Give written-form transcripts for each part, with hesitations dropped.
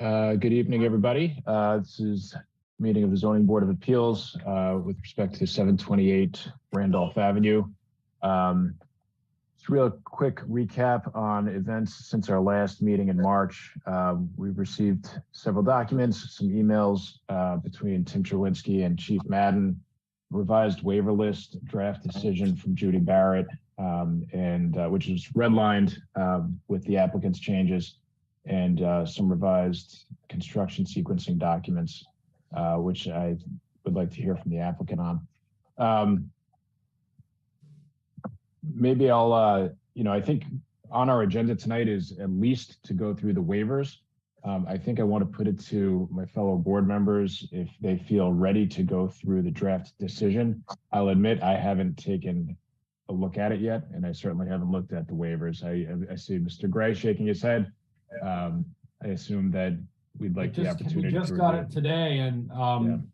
Good evening, everybody. This is a meeting of the Zoning Board of Appeals with respect to 728 Randolph Avenue. Just real quick recap on events since our last meeting in March. We've received several documents, some emails between Tim Cherwinski and Chief Madden, revised waiver list, draft decision from Judy Barrett, which is redlined with the applicant's changes, and some revised construction sequencing documents, which I would like to hear from the applicant on. Maybe I'll, I think on our agenda tonight is at least to go through the waivers. I think I want to put it to my fellow board members if they feel ready to go through the draft decision. I'll admit I haven't taken a look at it yet, and I certainly haven't looked at the waivers. I see Mr. Gray shaking his head. I assume that we'd like the opportunity. We just got it today, and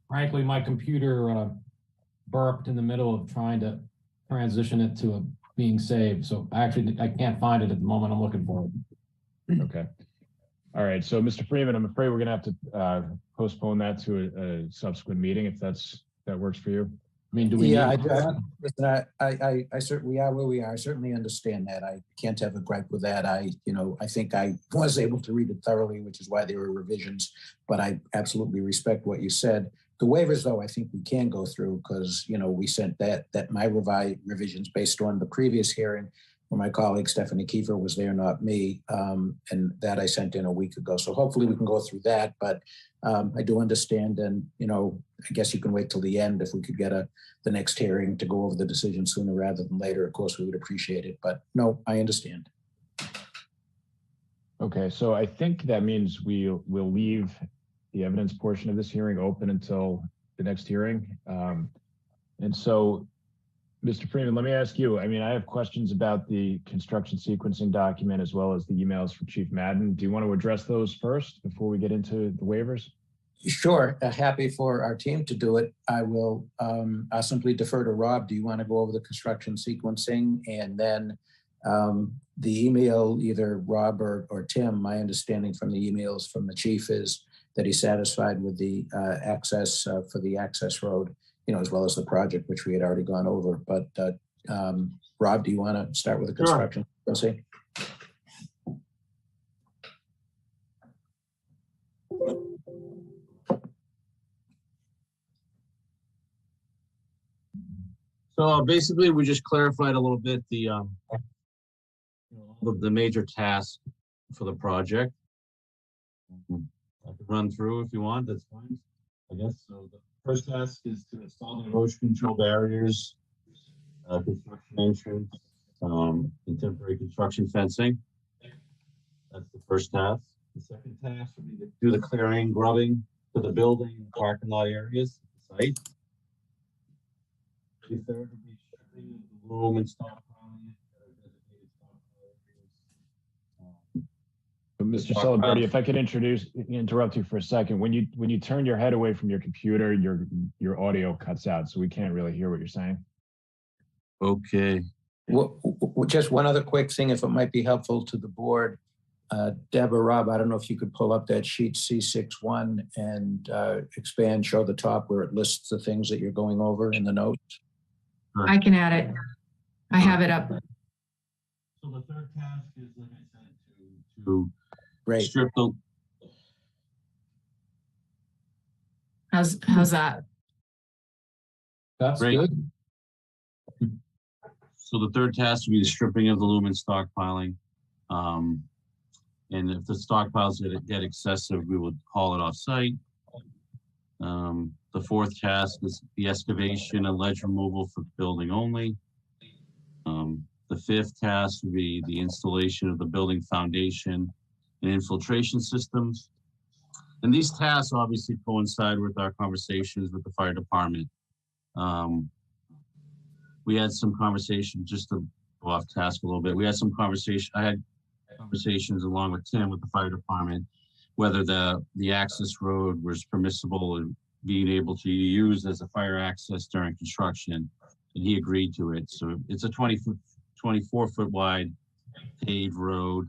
frankly, my computer burped in the middle of trying to transition it to being saved. So actually, I can't find it at the moment. I'm looking for it. Okay. All right. So, Mr. Freeman, I'm afraid we're going to have to postpone that to a subsequent meeting if that works for you. I mean, do we? Yeah, I certainly, we are where we are. I certainly understand that. I can't have a gripe with that. I think I was able to read it thoroughly, which is why there were revisions, but I absolutely respect what you said. The waivers, though, I think we can go through because, we sent that my revisions based on the previous hearing where my colleague Stephanie Kiefer was there, not me, and that I sent in a week ago. So hopefully we can go through that, but I do understand, and I guess you can wait till the end. If we could get the next hearing to go over the decision sooner rather than later, of course we would appreciate it, but no, I understand. Okay, so I think that means we'll leave the evidence portion of this hearing open until the next hearing. And so, Mr. Freeman, let me ask you, I have questions about the construction sequencing document as well as the emails from Chief Madden. Do you want to address those first before we get into the waivers? Sure, happy for our team to do it. I will, I'll simply defer to Rob. Do you want to go over the construction sequencing? And then the email, either Rob or Tim, my understanding from the emails from the chief is that he's satisfied with the access for the access road, as well as the project, which we had already gone over. But Rob, do you want to start with the construction sequencing? So basically, we just clarified a little bit the major tasks for the project. I could run through if you want. That's fine, I guess. So the first task is to install the erosion control barriers, construction entrance, and temporary construction fencing. That's the first task. The second task would be to do the clearing, grubbing for the building and parking lot areas at the site. The third would be stripping of the loam and stockpiling. Mr. Celebrity, if I could interrupt you for a second. When you turn your head away from your computer, your audio cuts out, so we can't really hear what you're saying. Okay. Well, just one other quick thing, if it might be helpful to the board. Deb or Rob, I don't know if you could pull up that sheet C61 and expand, show the top where it lists the things that you're going over in the notes. I can add it. I have it up. So the third task is, like I said, to Great. Strip the. How's that? That's Great. good. So the third task would be the stripping of the lumen stockpiling. And if the stockpiles get excessive, we would haul it off site. The fourth task is the excavation and ledge removal for the building only. The fifth task would be the installation of the building foundation and infiltration systems. And these tasks obviously coincide with our conversations with the fire department. We had some conversation, just to go off task a little bit. I had conversations along with Tim with the fire department, whether the access road was permissible and being able to use as a fire access during construction, and he agreed to it. So it's a 24-foot wide paved road,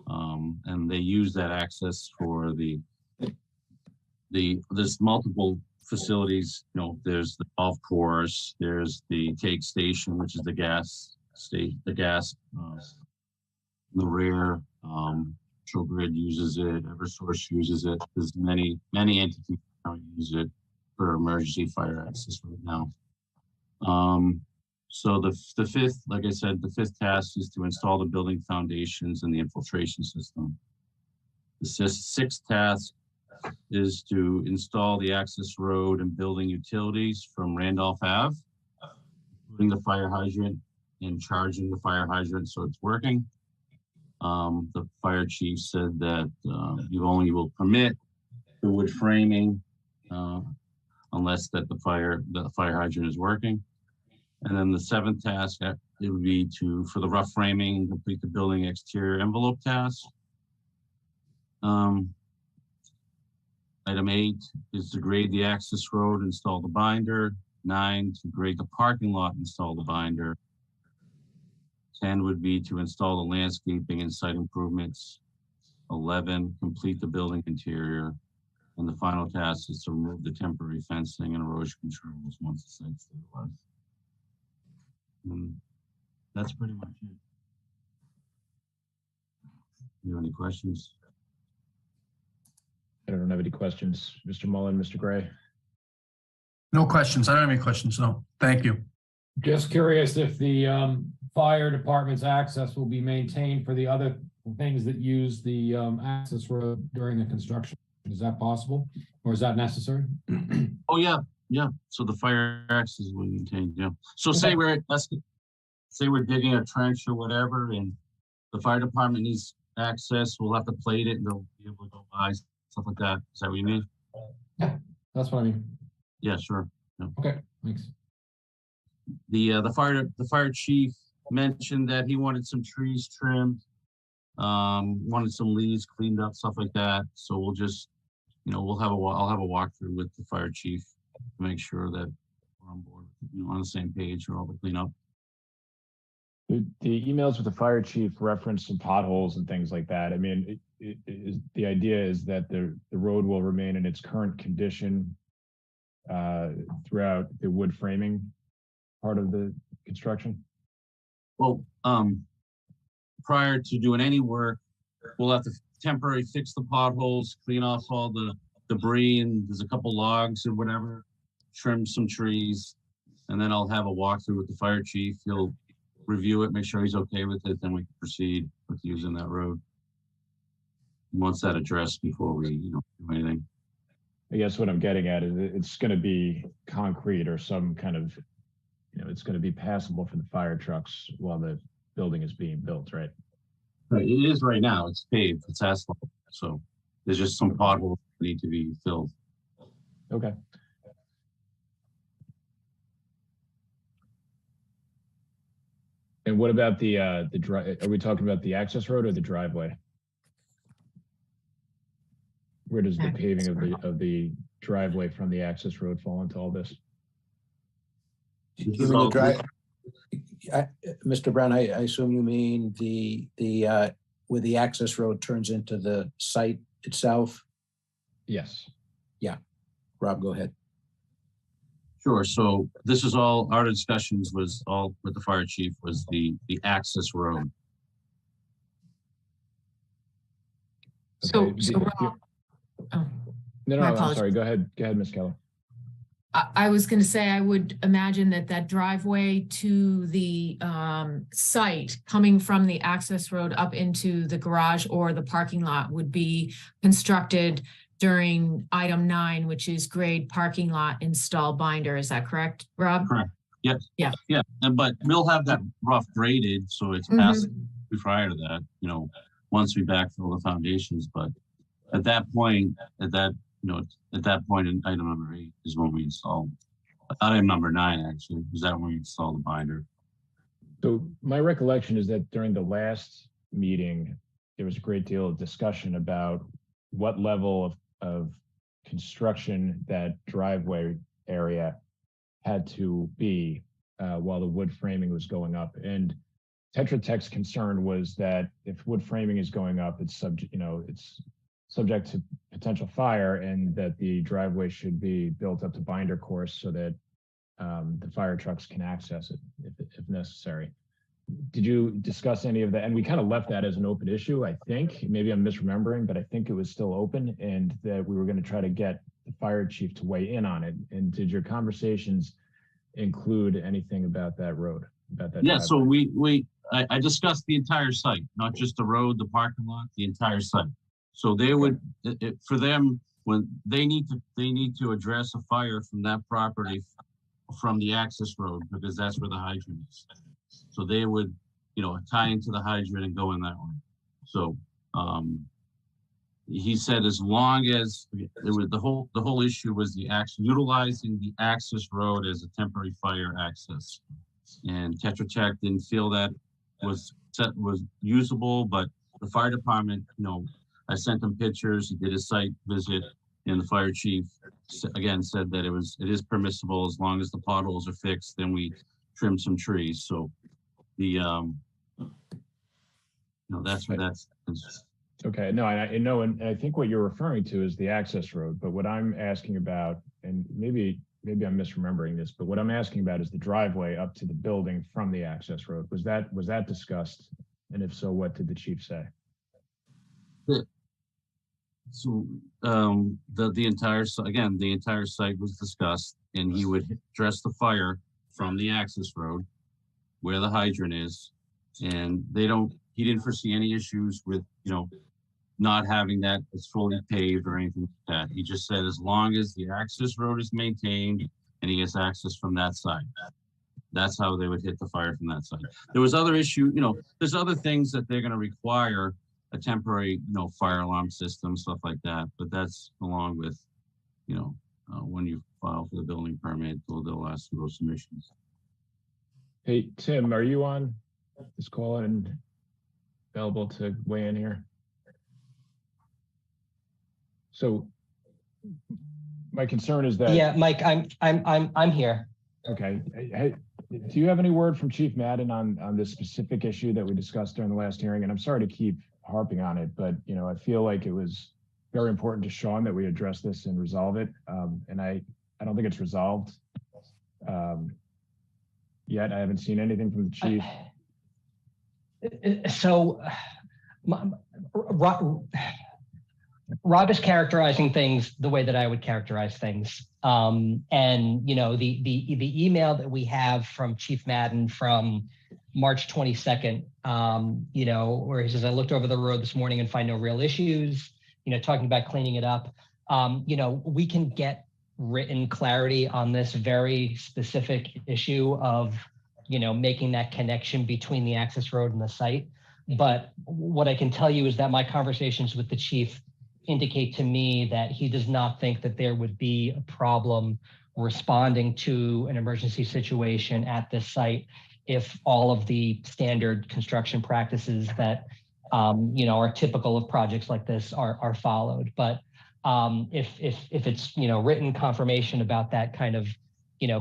and they use that access for the there's multiple facilities, there's the golf course, there's the cake station, which is the gas station, the rear, Grid uses it, Eversource uses it. There's many entities that use it for emergency fire access right now. So the fifth, like I said, the fifth task is to install the building foundations and the infiltration system. The sixth task is to install the access road and building utilities from Randolph Ave, including the fire hydrant and charging the fire hydrant so it's working. The fire chief said that you only will permit the wood framing unless that the fire hydrant is working. And then the seventh task, it would be for the rough framing, complete the building exterior envelope task. Item 8 is to grade the access road, install the binder. 9, to grade the parking lot, install the binder. 10 would be to install the landscaping and site improvements. 11, complete the building interior. And the final task is to remove the temporary fencing and erosion controls once the site's stabilized. That's pretty much it. You have any questions? I don't have any questions. Mr. Mullen, Mr. Gray? No questions. I don't have any questions. No, thank you. Just curious if the fire department's access will be maintained for the other things that use the access road during the construction. Is that possible, or is that necessary? Oh yeah. So the fire access will be maintained. Yeah. So say we're digging a trench or whatever, and the fire department needs access. We'll have to plate it, and they'll be able to go by, stuff like that. Is that what you mean? Yeah, that's what I mean. Yeah, sure. Yeah. Okay, thanks. The fire chief mentioned that he wanted some trees trimmed, wanted some leaves cleaned up, stuff like that. So we'll just, I'll have a walkthrough with the fire chief to make sure that we're on board, on the same page for all the cleanup. The emails with the fire chief reference some potholes and things like that. I mean, the idea is that the road will remain in its current condition throughout the wood framing part of the construction? Well, prior to doing any work, we'll have to temporarily fix the potholes, clean off all the debris, and there's a couple logs or whatever, trim some trees, and then I'll have a walkthrough with the fire chief. He'll review it, make sure he's okay with it, then we can proceed with using that road. He wants that addressed before we, do anything. I guess what I'm getting at is it's going to be concrete or some kind of, it's going to be passable for the fire trucks while the building is being built, right? Right. It is right now. It's paved. It's asphalt. So there's just some potholes that need to be filled. Okay. And what about the drive? Are we talking about the access road or the driveway? Where does the paving of the driveway from the access road fall into all this? Mr. Brown, I assume you mean the where the access road turns into the site itself? Yes. Yeah. Rob, go ahead. Sure. So this is all our discussions was all with the fire chief was the access road. So, No, I'm sorry. Go ahead, Ms. Keller. I was going to say, I would imagine that driveway to the site coming from the access road up into the garage or the parking lot would be constructed during item 9, which is grade parking lot, install binder. Is that correct, Rob? Correct. Yes. Yeah. Yeah. But we'll have that rough graded, so it's passed prior to that, once we backfill the foundations. But at that point, in item number 8 is when we install. Item number 9 actually is that when we install the binder. So my recollection is that during the last meeting, there was a great deal of discussion about what level of construction that driveway area had to be while the wood framing was going up. And Tetra Tech's concern was that if wood framing is going up, it's subject to potential fire, and that the driveway should be built up to binder course so that the fire trucks can access it if necessary. Did you discuss any of that? And we kind of left that as an open issue, I think. Maybe I'm misremembering, but I think it was still open, and that we were going to try to get the fire chief to weigh in on it. And did your conversations include anything about that road, about that? Yeah, driveway? so I discussed the entire site, not just the road, the parking lot, the entire site. So they would, for them, when they need to address a fire from that property, from the access road, because that's where the hydrant is. So they would, tie into the hydrant and go in that way. So he said, as long as it was the whole issue was utilizing the access road as a temporary fire access, and Tetra Tech didn't feel that was usable, but the fire department, I sent him pictures. He did a site visit, and the fire chief again said that it is permissible as long as the potholes are fixed. Then we trim some trees. So the that's where that's. Okay, no, I know, and I think what you're referring to is the access road. But what I'm asking about, and maybe I'm misremembering this, but what I'm asking about is the driveway up to the building from the access road. Was that discussed? And if so, what did the chief say? So the entire site was discussed, and he would address the fire from the access road where the hydrant is, and he didn't foresee any issues with not having that it's fully paved or anything like that. He just said as long as the access road is maintained and he has access from that side, that's how they would hit the fire from that side. There was other issue, there's other things that they're going to require a temporary, fire alarm system, stuff like that. But that's along with, when you file for the building permit, they'll ask for those submissions. Hey, Tim, are you on this call and available to weigh in here? So my concern is that. Yeah, Mike, I'm here. Okay. Hey, do you have any word from Chief Madden on this specific issue that we discussed during the last hearing? And I'm sorry to keep harping on it, but I feel like it was very important to Sean that we address this and resolve it. And I don't think it's resolved yet. I haven't seen anything from the chief. So Rob is characterizing things the way that I would characterize things. And the email that we have from Chief Madden from March 22nd, where he says, I looked over the road this morning and find no real issues, talking about cleaning it up. We can get written clarity on this very specific issue of, making that connection between the access road and the site. But what I can tell you is that my conversations with the chief indicate to me that he does not think that there would be a problem responding to an emergency situation at this site if all of the standard construction practices that are typical of projects like this are followed. But if it's written confirmation about that kind of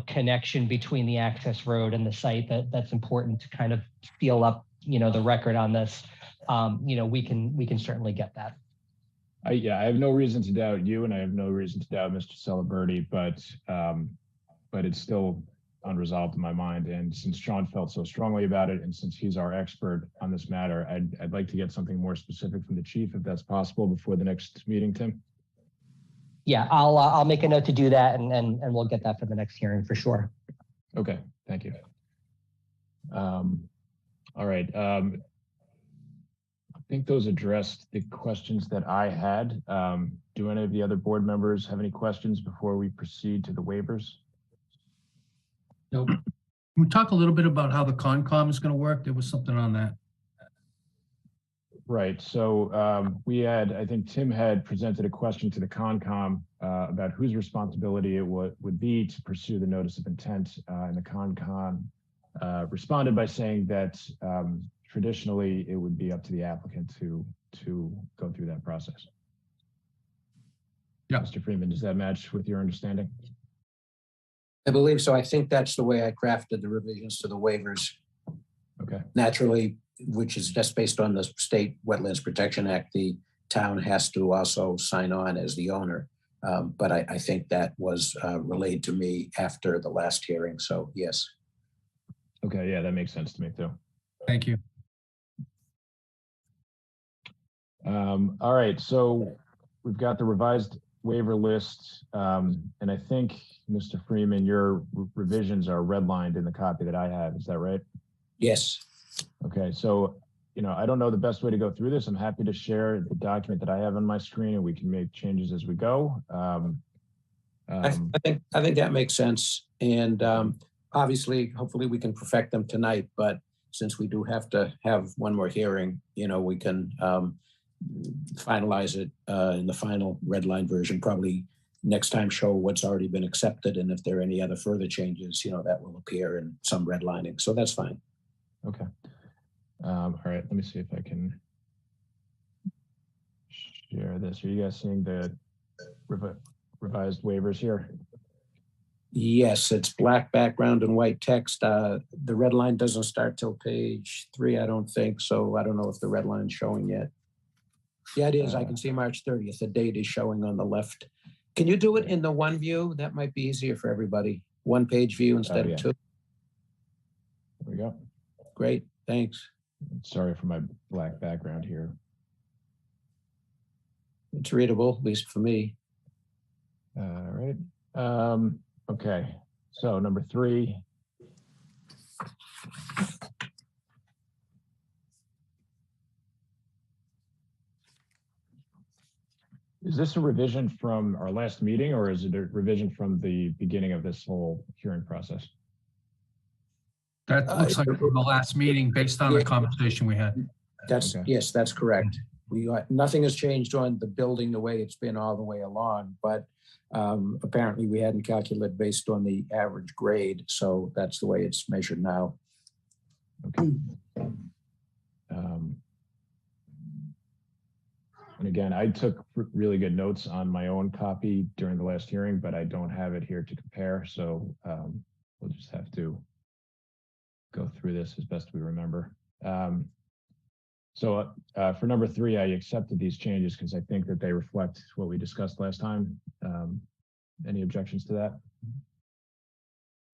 connection between the access road and the site, that's important to kind of seal up the record on this. We can certainly get that. I have no reason to doubt you, and I have no reason to doubt Mr. Celeberti, but it's still unresolved in my mind. And since Sean felt so strongly about it, and since he's our expert on this matter, I'd like to get something more specific from the chief, if that's possible, before the next meeting, Tim. Yeah, I'll make a note to do that, and we'll get that for the next hearing for sure. Okay, thank you. All right. I think those addressed the questions that I had. Do any of the other board members have any questions before we proceed to the waivers? Nope. Can we talk a little bit about how the Concom is going to work? There was something on that. Right. So I think Tim had presented a question to the Concom about whose responsibility it would be to pursue the notice of intent. And the Concom responded by saying that traditionally it would be up to the applicant to go through that process. Yeah. Mr. Freeman, does that match with your understanding? I believe so. I think that's the way I crafted the revisions to the waivers. Okay. Naturally, which is just based on the State Wetlands Protection Act, the town has to also sign on as the owner. But I think that was relayed to me after the last hearing. So yes. Okay, yeah, that makes sense to me too. Thank you. All right, so we've got the revised waiver list. And I think, Mr. Freeman, your revisions are redlined in the copy that I have. Is that right? Yes. Okay, so, I don't know the best way to go through this. I'm happy to share the document that I have on my screen and we can make changes as we go. I think that makes sense. And obviously, hopefully we can perfect them tonight, but since we do have to have one more hearing, we can finalize it in the final red line version, probably next time show what's already been accepted. And if there are any other further changes, that will appear in some redlining. So that's fine. Okay. All right, let me see if I can share this. Are you guys seeing the revised waivers here? Yes, it's black background and white text. The red line doesn't start till page 3, I don't think. So I don't know if the red line's showing yet. Yeah, it is. I can see March 30th. The date is showing on the left. Can you do it in the one view? That might be easier for everybody. One page view instead of 2. There we go. Great, thanks. Sorry for my black background here. It's readable, at least for me. All right. Okay. So number 3. Is this a revision from our last meeting or is it a revision from the beginning of this whole hearing process? That looks like from the last meeting based on the conversation we had. Yes, that's correct. Nothing has changed on the building the way it's been all the way along, but apparently we hadn't calculated based on the average grade. So that's the way it's measured now. Okay. And again, I took really good notes on my own copy during the last hearing, but I don't have it here to compare. So we'll just have to go through this as best we remember. So for number 3, I accepted these changes because I think that they reflect what we discussed last time. Any objections to that?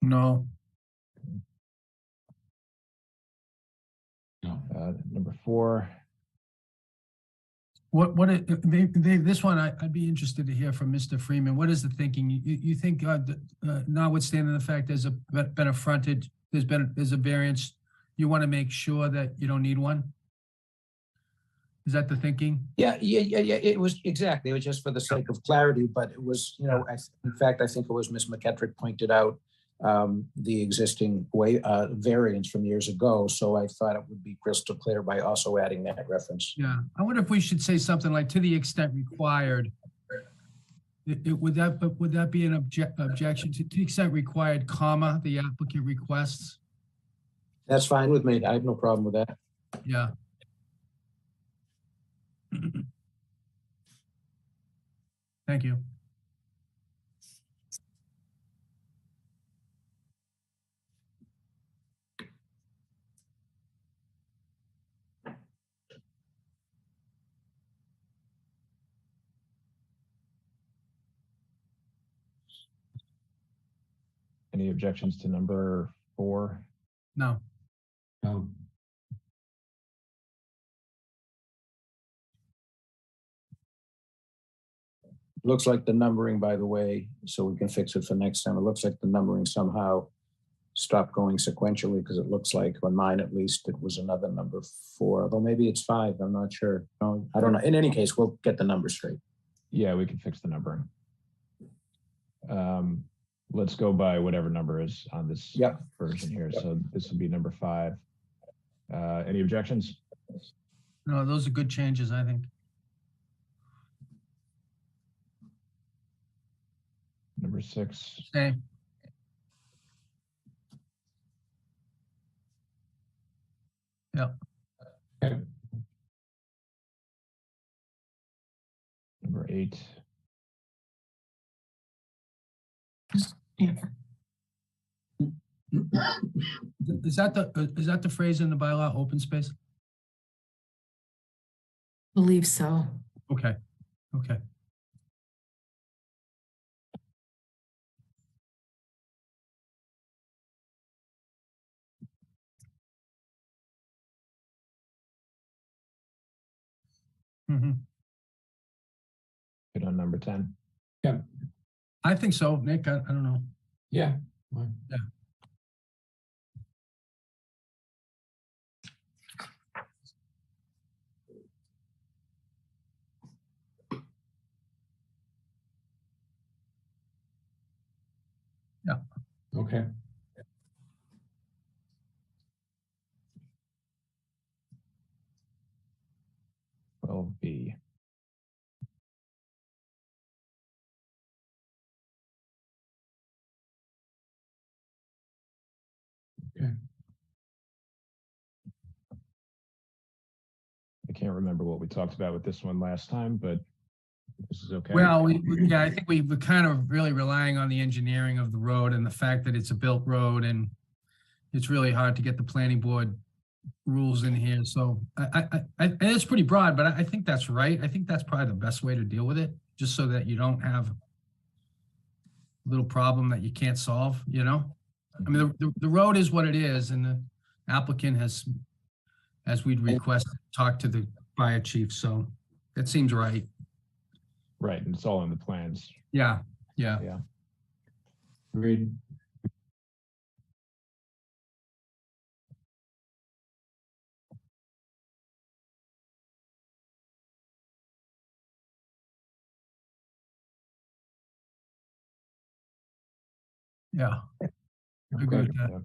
No. Number 4. This one, I'd be interested to hear from Mr. Freeman. What is the thinking? You think, notwithstanding the fact there's been a frontage, there's a variance, you want to make sure that you don't need one? Is that the thinking? Yeah. It was exactly. It was just for the sake of clarity, but it was, in fact, I think it was Ms. McKettrick pointed out the existing variance from years ago. So I thought it would be crystal clear by also adding that reference. Yeah. I wonder if we should say something like to the extent required. Would that be an objection to the extent required, comma, the applicant requests? That's fine with me. I have no problem with that. Yeah. Thank you. Any objections to number 4? No. No. Looks like the numbering, by the way, so we can fix it for next time. It looks like the numbering somehow stopped going sequentially because it looks like on mine, at least, it was another number 4, although maybe it's 5. I'm not sure. No, I don't know. In any case, we'll get the numbers straight. Yeah, we can fix the numbering. Let's go by whatever number is on this version here. Yep. So this will be number 5. Any objections? No, those are good changes, I think. Number 6. Same. Yeah. Okay. Number 8. Yeah. Is that the phrase in the bylaw, open space? Believe so. Okay, okay. Mhm. Good on number 10. I think so, Nick. I don't know. Yeah. Fine. Yeah. Okay. Well, B. Okay. I can't remember what we talked about with this one last time, but this is okay. Well, yeah, I think we're kind of really relying on the engineering of the road and the fact that it's a built road, and it's really hard to get the planning board rules in here. So and it's pretty broad, but I think that's right. I think that's probably the best way to deal with it, just so that you don't have a little problem that you can't solve, you know? I mean, the road is what it is, and the applicant has, as we'd request, talked to the fire chief, so that seems right. Right, and it's all in the plans. Yeah, yeah. Yeah. Agreed. Yeah. I agree with that. Yeah.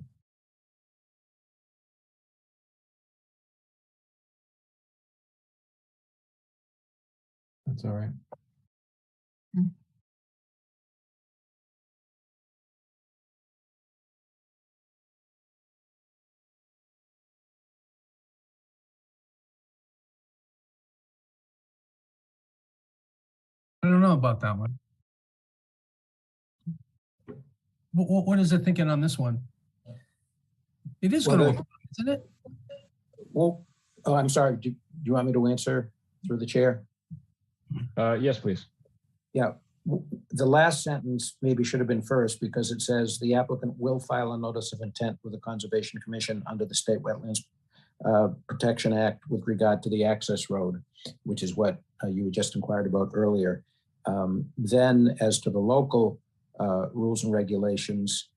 That's all right. I don't know about that one. What is it thinking on this one? It is Well, going to, isn't it? Well, oh, I'm sorry. Do you want me to answer through the chair? Yes, please. Yeah. The last sentence maybe should have been first, because it says the applicant will file a notice of intent with the Conservation Commission under the State Wetlands Protection Act with regard to the access road, which is what you just inquired about earlier. Then as to the local rules and regulations,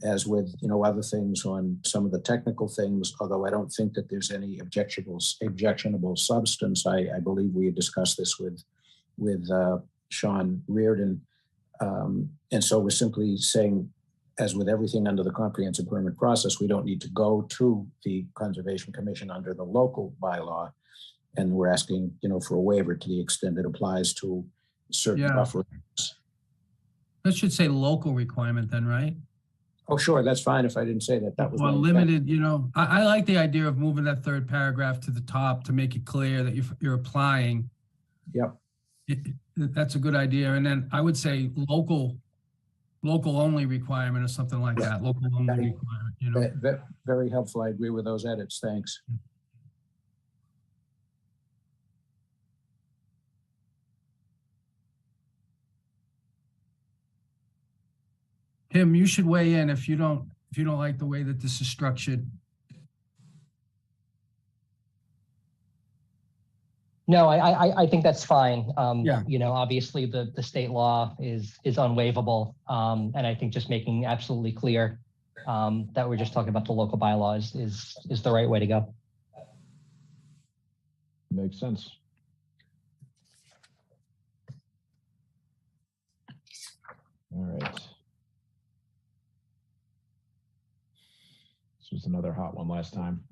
as with, you know, other things on some of the technical things, although I don't think that there's any objectionable substance. I believe we had discussed this with Sean Reardon. And so we're simply saying, as with everything under the comprehensive permit process, we don't need to go to the Conservation Commission under the local bylaw. And we're asking, you know, for a waiver to the extent it applies to certain buffer. That should say local requirement then, right? Oh, sure. That's fine if I didn't say that. That was Well, my intent. limited, you know, I like the idea of moving that third paragraph to the top to make it clear that you're applying. Yep. That's a good idea. And then I would say local only requirement or something like that. Local only requirement, you know. Very helpful. I agree with those edits. Thanks. Tim, you should weigh in if you don't like the way that this is structured. No, I think that's fine. Yeah. You know, obviously the state law is unwaivable. And I think just making absolutely clear that we're just talking about the local bylaws is the right way to go. Makes sense. All right. This was another hot one last time.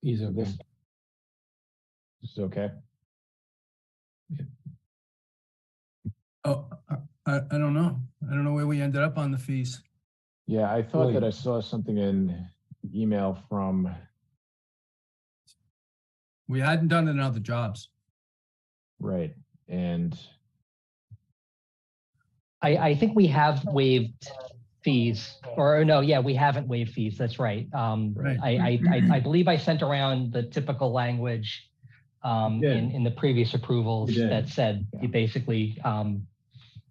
Easy. Okay. This is okay. Oh, I don't know. I don't know where we ended up on the fees. Yeah, I thought that I saw something in the email from, We hadn't done it in other jobs. right, and I think we have waived fees, or no, yeah, we haven't waived fees. That's right. Right. I believe I sent around the typical language You did. in the previous approvals You did. that said Yeah. you basically,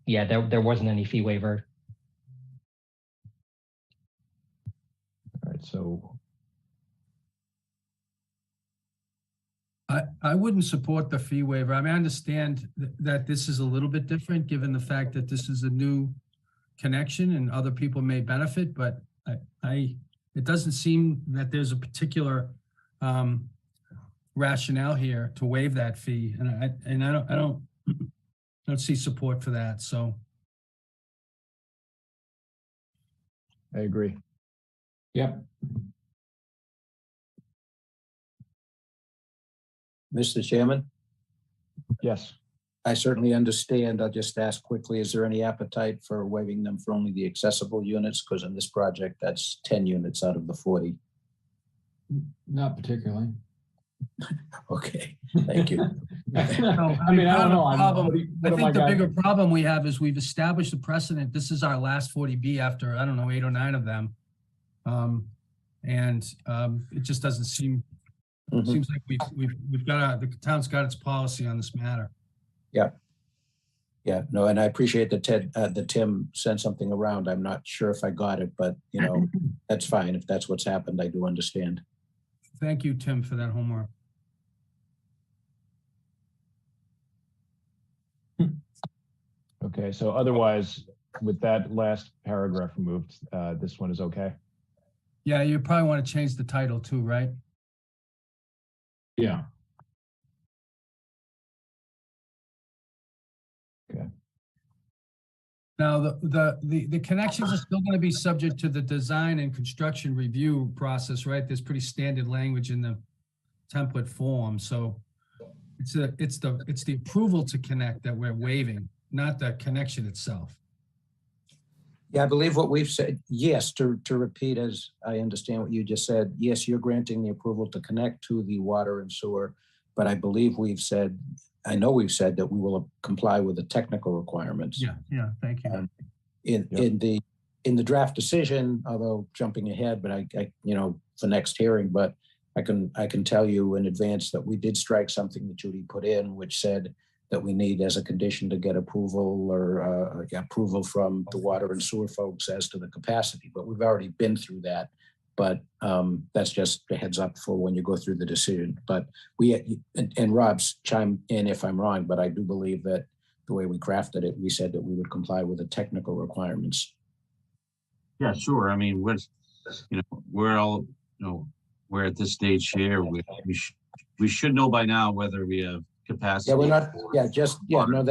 yeah, there wasn't any fee waiver. All right, so I wouldn't support the fee waiver. I mean, I understand that this is a little bit different, given the fact that this is a new connection and other people may benefit, but it doesn't seem that there's a particular rationale here to waive that fee, and I don't see support for that. So I agree. Yep. Mr. Chairman, Yes. I certainly understand. I'll just ask quickly, is there any appetite for waiving them for only the accessible units? Because in this project, that's 10 units out of the 40. Not particularly. Okay, thank you. I mean, I don't know. I think the bigger problem we have is we've established a precedent. This is our last 40B after, I don't know, 8 or 9 of them. It just doesn't seem, seems like we've got the town's got its policy on this matter. Yeah, no, and I appreciate that Tim sent something around. I'm not sure if I got it, but you know, that's fine. If that's what's happened, I do understand. Thank you, Tim, for that homework. Okay, so otherwise, with that last paragraph removed, this one is okay. Yeah, you probably want to change the title too, right? Yeah. Okay. Now, the connections are still going to be subject to the design and construction review process, right? There's pretty standard language in the template form. So it's the approval to connect that we're waiving, not the connection itself. Yeah, I believe what we've said, yes, to repeat, as I understand what you just said, yes, you're granting the approval to connect to the water and sewer, but I believe we've said, I know we've said that we will comply with the technical requirements. Yeah, thank you. In the draft decision, although jumping ahead, but I you know, for next hearing, but I can tell you in advance that we did strike something that Judy put in, which said that we need as a condition to get approval or approval from the water and sewer folks as to the capacity, but we've already been through that. But that's just a heads up for when you go through the decision. But and Rob's chime in if I'm wrong, but I do believe that the way we crafted it, we said that we would comply with the technical requirements. Yeah, sure. I mean, we're all, we're at this stage here. We should know by now whether we have capacity. Yeah, we're not. No,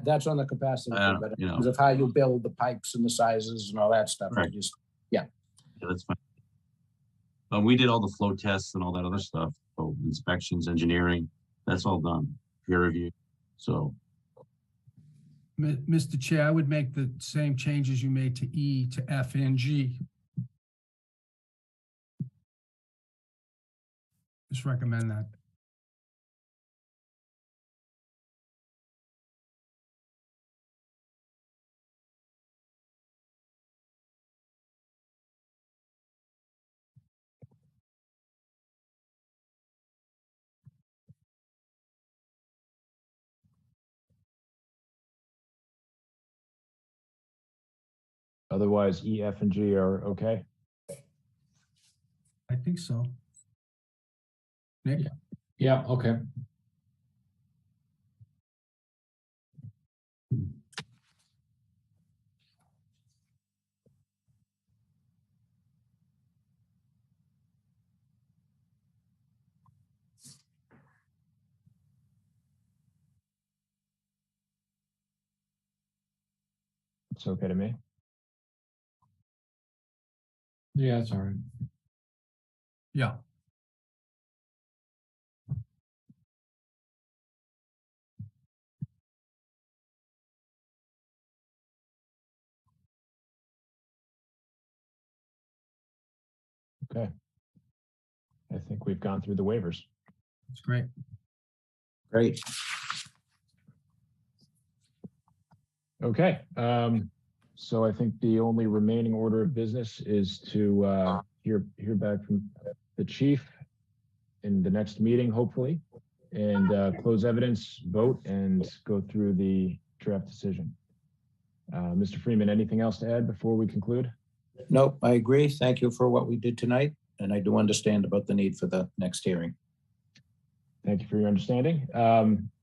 that's on the capacity, but in terms of how you build the pipes and the sizes and all that stuff, right. Yeah, that's fine. We did all the flow tests and all that other stuff. So inspections, engineering, that's all done. Peer review. So, Mr. Chair, I would make the same changes you made to E to F and G. Just recommend that. Otherwise, E, F, and G are okay. I think so. Nick? Yeah, okay. It's okay to me. Yeah, that's all right. Yeah. Okay. I think we've gone through the waivers. That's great. great. Okay. So I think the only remaining order of business is to hear back from the chief in the next meeting, hopefully, and close evidence, vote, and go through the draft decision. Mr. Freeman, anything else to add before we conclude? Nope, I agree. Thank you for what we did tonight. And I do understand about the need for the next hearing. Thank you for your understanding.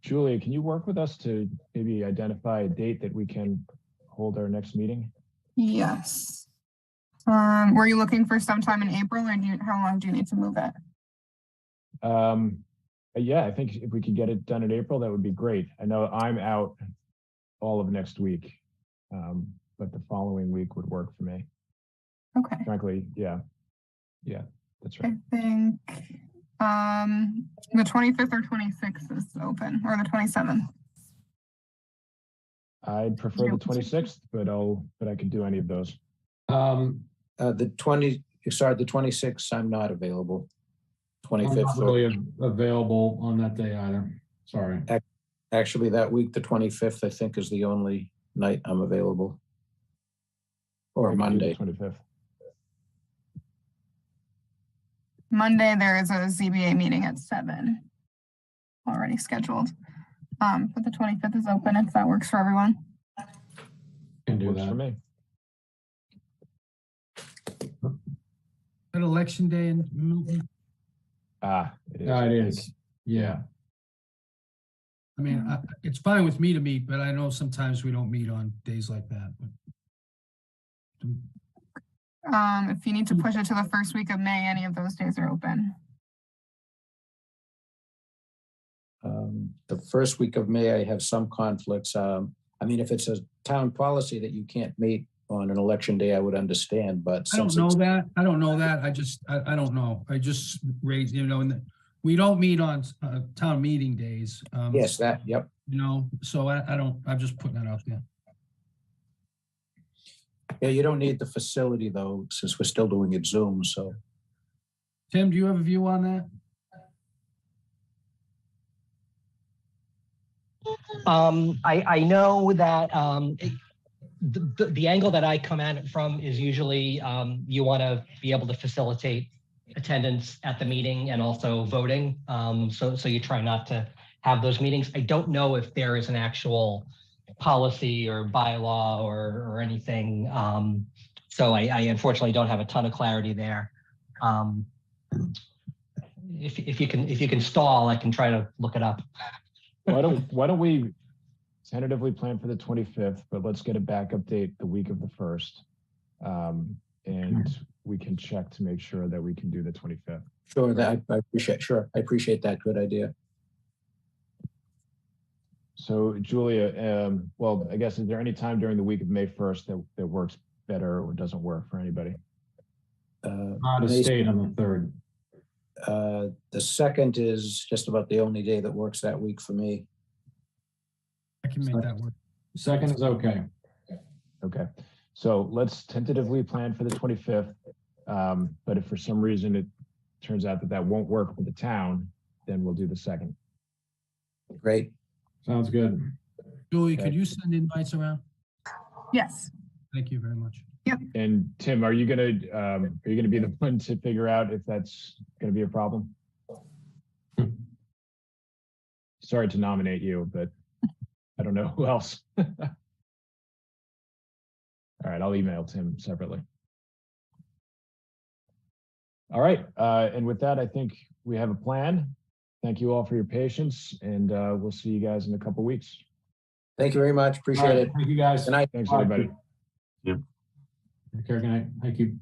Julia, can you work with us to maybe identify a date that we can hold our next meeting? Yes. Were you looking for sometime in April, or how long do you need to move it? Yeah, I think if we could get it done in April, that would be great. I know I'm out all of next week, but the following week would work for me. Okay. Frankly, yeah, that's right. I think the 25th or 26th is open, or the 27th. I'd prefer the 26th, but I could do any of those. The 26th, I'm not available. I'm 25th. not really available on that day either. Sorry. Actually, that week, the 25th, I think, is the only night I'm available. Or Monday. 25th. Monday, there is a ZBA meeting at 7 already scheduled. But the 25th is open if that works for everyone. Can do Works for that. me. An election day in Milton? It is. Yeah, it is. Yeah. I mean, it's fine with me to meet, but I know sometimes we don't meet on days like that. If you need to push it to the first week of May, any of those days are open. The first week of May, I have some conflicts. I mean, if it's a town policy that you can't meet on an election day, I would understand, but I don't since know it's, that. I don't know that. I don't know. I just raised, and we don't meet on town meeting days. yes, that, yep. So I'm just putting that out there. Yeah, you don't need the facility though, since we're still doing it Zoom, so. Tim, do you have a view on that? I know that the angle that I come at it from is usually you want to be able to facilitate attendance at the meeting and also voting. So you try not to have those meetings. I don't know if there is an actual policy or bylaw or anything. So I unfortunately don't have a ton of clarity there. If you can stall, I can try to look it up. Why don't we tentatively plan for the 25th, but let's get a backup date the week of the 1st. And we can check to make sure that we can do the 25th. Sure, that I appreciate that. Good idea. So Julia, well, I guess, is there any time during the week of May 1st that works better or doesn't work for anybody? Out of state on the 3rd. The 2nd is just about the only day that works that week for me. I can make that work. 2nd is okay. Okay, so let's tentatively plan for the 25th. But if for some reason it turns out that won't work for the town, then we'll do the 2nd. Great. Sounds good. Julie, Okay. could you send invites around? Yes. Thank you very much. And Tim, are you gonna be the one to figure out if that's gonna be a problem? Sorry to nominate you, but I don't know who else. All right, I'll email Tim separately. All right, and with that, I think we have a plan. Thank you all for your patience, and we'll see you guys in a couple weeks. Thank you very much. Appreciate it. Thank you guys. Good night. Thanks, Bye. everybody. Take care. Good night. Thank you.